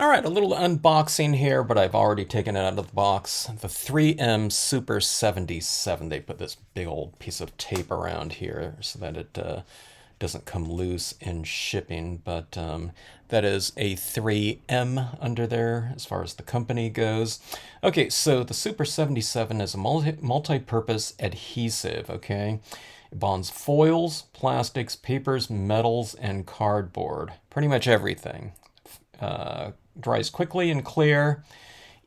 All right, a little unboxing here, but I've already taken it out of the box. The 3M Super 77. They put this big old piece of tape around here so that it doesn't come loose in shipping, but that is a 3M under there as far as the company goes. Okay, so the Super 77 is a multi-purpose adhesive, okay? It bonds foils, plastics, papers, metals, and cardboard. Pretty much everything. Dries quickly and clear,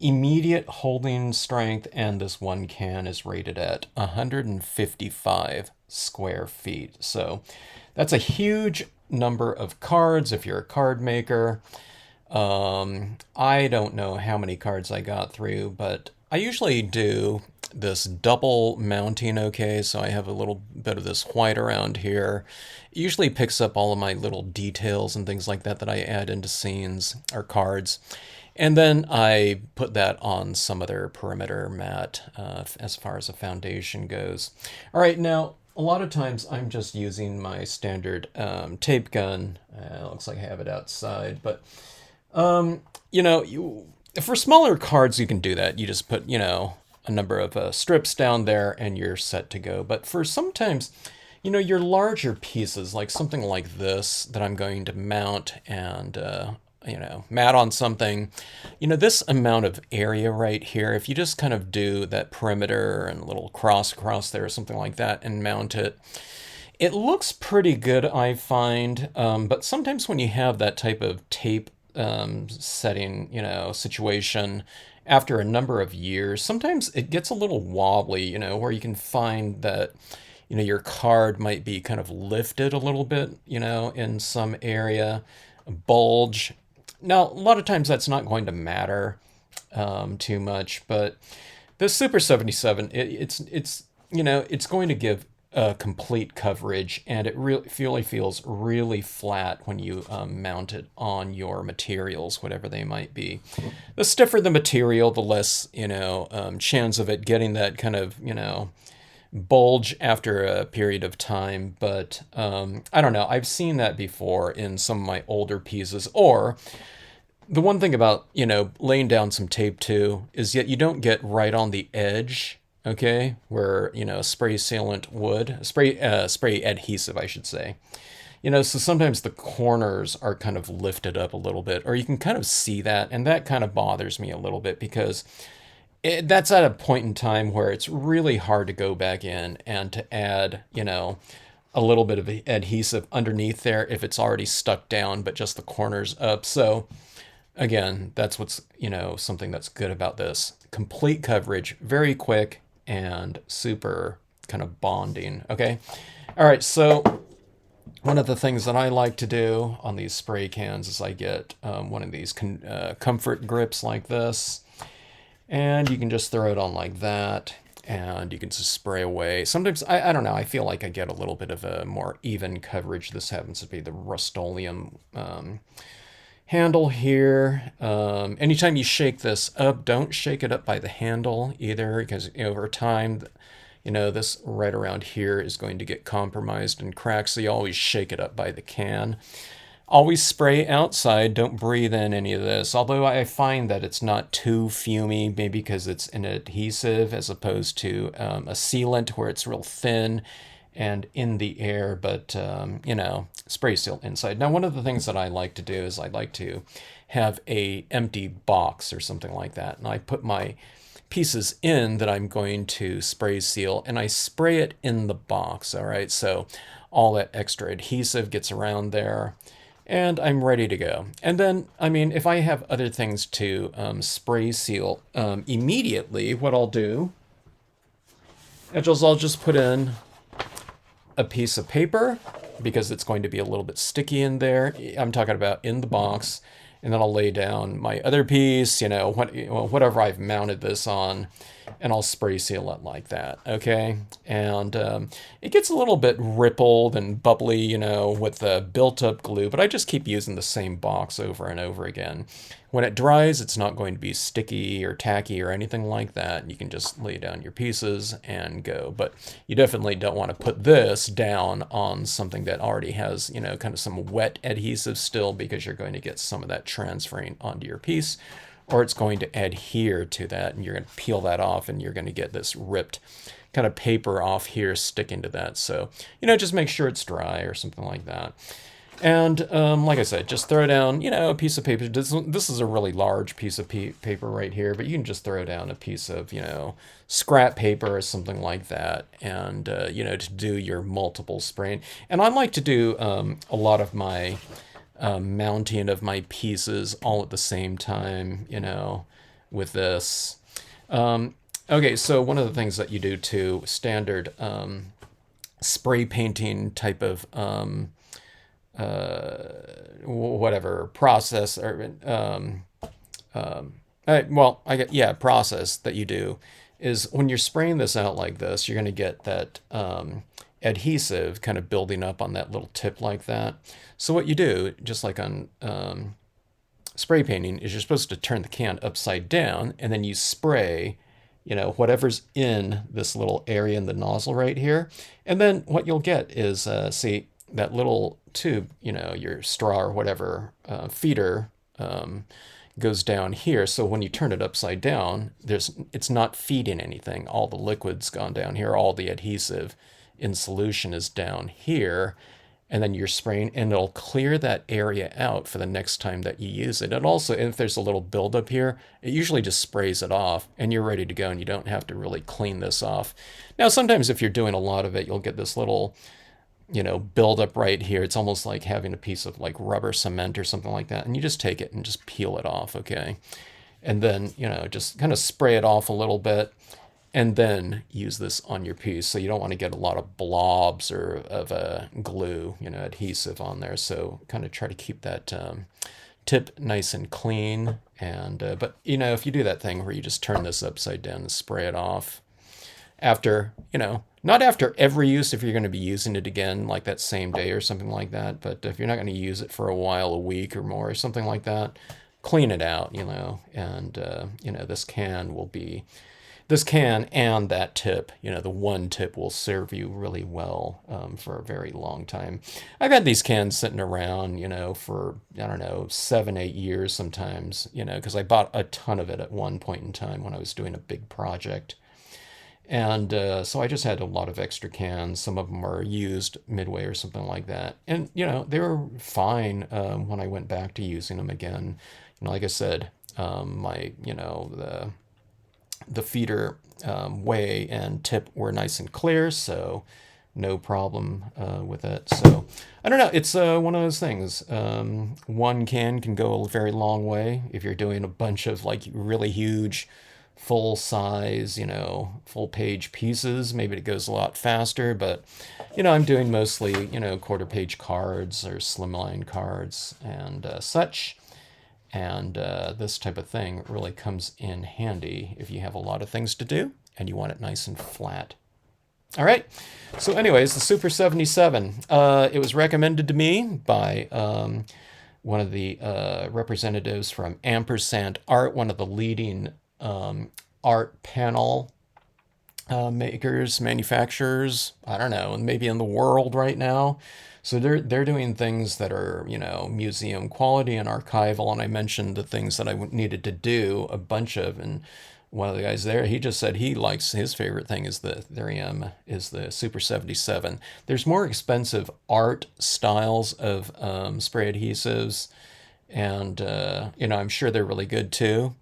immediate holding strength, and this one can is rated at 155 square feet. So that's a huge number of cards if you're a card maker. I don't know how many cards I got through, but I usually do this double mounting, okay? So I have a little bit of this white around here. It usually picks up all of my little details and things like that that I add into scenes or cards. And then I put that on some other perimeter mat as far as a foundation goes. All right, now a lot of times I'm just using my standard tape gun. Looks like I have it outside, but you know, for smaller cards, you can do that. You just put, a number of strips down there and you're set to go. But for sometimes, your larger pieces, like something like this that I'm going to mount and, mat on something, this amount of area right here, if you just kind of do that perimeter and a little cross across there or something like that and mount it, it looks pretty good, I find, but sometimes when you have that type of tape setting, situation after a number of years, sometimes it gets a little wobbly, where you can find that, your card might be kind of lifted a little bit, in some area, bulge. Now, a lot of times that's not going to matter too much, but the Super 77, it's going to give complete coverage, and it really feels really flat when you mount it on your materials, whatever they might be. The stiffer the material, the less chance of it getting that kind of bulge after a period of time. But I don't know. I've seen that before in some of my older pieces. Or the one thing about laying down some tape too is yet you don't get right on the edge, okay, where spray sealant would spray adhesive, I should say. So sometimes the corners are kind of lifted up a little bit, or you can kind of see that, and that kind of bothers me a little bit because that's at a point in time where it's really hard to go back in and to add a little bit of adhesive underneath there if it's already stuck down but just the corners up. So again, that's what's, something that's good about this. Complete coverage, very quick, and super kind of bonding. Okay. All right. So one of the things that I like to do on these spray cans is I get one of these comfort grips like this, and you can just throw it on like that. And you can just spray away. Sometimes, I don't know, I feel like I get a little bit of a more even coverage. This happens to be the Rust-Oleum handle here. Anytime you shake this up, don't shake it up by the handle either, because over time, this right around here is going to get compromised and cracked. So you always shake it up by the can. Always spray outside. Don't breathe in any of this. Although I find that it's not too fumy, maybe because it's an adhesive as opposed to a sealant where it's real thin and in the air, but spray seal inside. Now, one of the things that I like to do is I like to have a empty box or something like that, and I put my pieces in that I'm going to spray seal, and I spray it in the box. All right, so all that extra adhesive gets around there, and I'm ready to go. And then, I mean, if I have other things to spray seal immediately, what I'll do is I'll just put in a piece of paper because it's going to be a little bit sticky in there. I'm talking about in the box. And then I'll lay down my other piece, whatever I've mounted this on, and I'll spray seal it like that, okay? And it gets a little bit rippled and bubbly, with the built-up glue, but I just keep using the same box over and over again. When it dries, it's not going to be sticky or tacky or anything like that. You can just lay down your pieces and go. But you definitely don't want to put this down on something that already has, you know, kind of some wet adhesive still, because you're going to get some of that transferring onto your piece, or it's going to adhere to that and you're going to peel that off and you're going to get this ripped kind of paper off here sticking to that. So, you know, just make sure it's dry or something like that. And like I said, just throw down, you know, a piece of paper. This is a really large piece of paper right here, but you can just throw down a piece of, you know, scrap paper or something like that, and, you know, to do your multiple spraying. And I like to do a lot of my mounting of my pieces all at the same time, you know, with this. Okay, so one of the things that you do too, standard spray painting type of whatever process, or well, I get, yeah, process that you do is when you're spraying this out like this, you're going to get that adhesive kind of building up on that little tip like that. So what you do, just like on spray painting, is you're supposed to turn the can upside down and then you spray, you know, whatever's in this little area in the nozzle right here. And then what you'll get is, see, that little tube, you know, your straw or whatever feeder goes down here. So when you turn it upside down, it's not feeding anything. All the liquid's gone down here. All the adhesive in solution is down here. And then you're spraying, and it'll clear that area out for the next time that you use it. And also, if there's a little buildup here, it usually just sprays it off, and you're ready to go, and you don't have to really clean this off. Now, sometimes if you're doing a lot of it, you'll get this little, you know, buildup right here. It's almost like having a piece of like rubber cement or something like that, and you just take it and just peel it off, okay? And then, you know, just kind of spray it off a little bit, and then use this on your piece. So you don't want to get a lot of blobs or of glue, you know, adhesive on there. So kind of try to keep that tip nice and clean. And but, you know, if you do that thing where you just turn this upside down and spray it off after, you know, not after every use if you're going to be using it again like that same day or something like that, but if you're not going to use it for a while, a week or more or something like that, clean it out, you know. And you know, this can and that tip, you know, the one tip will serve you really well for a very long time. I've had these cans sitting around, you know, for, I don't know, 7, 8 years sometimes, you know, because I bought a ton of it at one point in time when I was doing a big project. And so I just had a lot of extra cans. Some of them were used midway or something like that. And, you know, they were fine when I went back to using them again. You know, like I said, you know, the feeder way and tip were nice and clear, so no problem with it. So I don't know, it's one of those things. One can go a very long way if you're doing a bunch of like really huge full size, you know, full page pieces. Maybe it goes a lot faster, but you know, I'm doing mostly, you know, quarter page cards or slimline cards and such. And this type of thing really comes in handy if you have a lot of things to do and you want it nice and flat. All right. So anyways, the Super 77, it was recommended to me by one of the representatives from Ampersand Art, one of the leading art panel makers, manufacturers, I don't know, maybe in the world right now. So they're doing things that are, you know, museum quality and archival. And I mentioned the things that I needed to do a bunch of, and one of the guys there, he just said he likes, his favorite thing is the Super 77. There's more expensive art styles of spray adhesives, and you know, I'm sure they're really good too.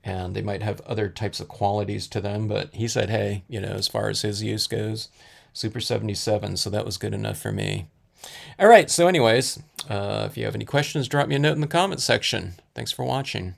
And they might have other types of qualities to them, but he said, hey, you know, as far as his use goes, Super 77, so that was good enough for me. All right, so anyways, if you have any questions, drop me a note in the comment section. Thanks for watching.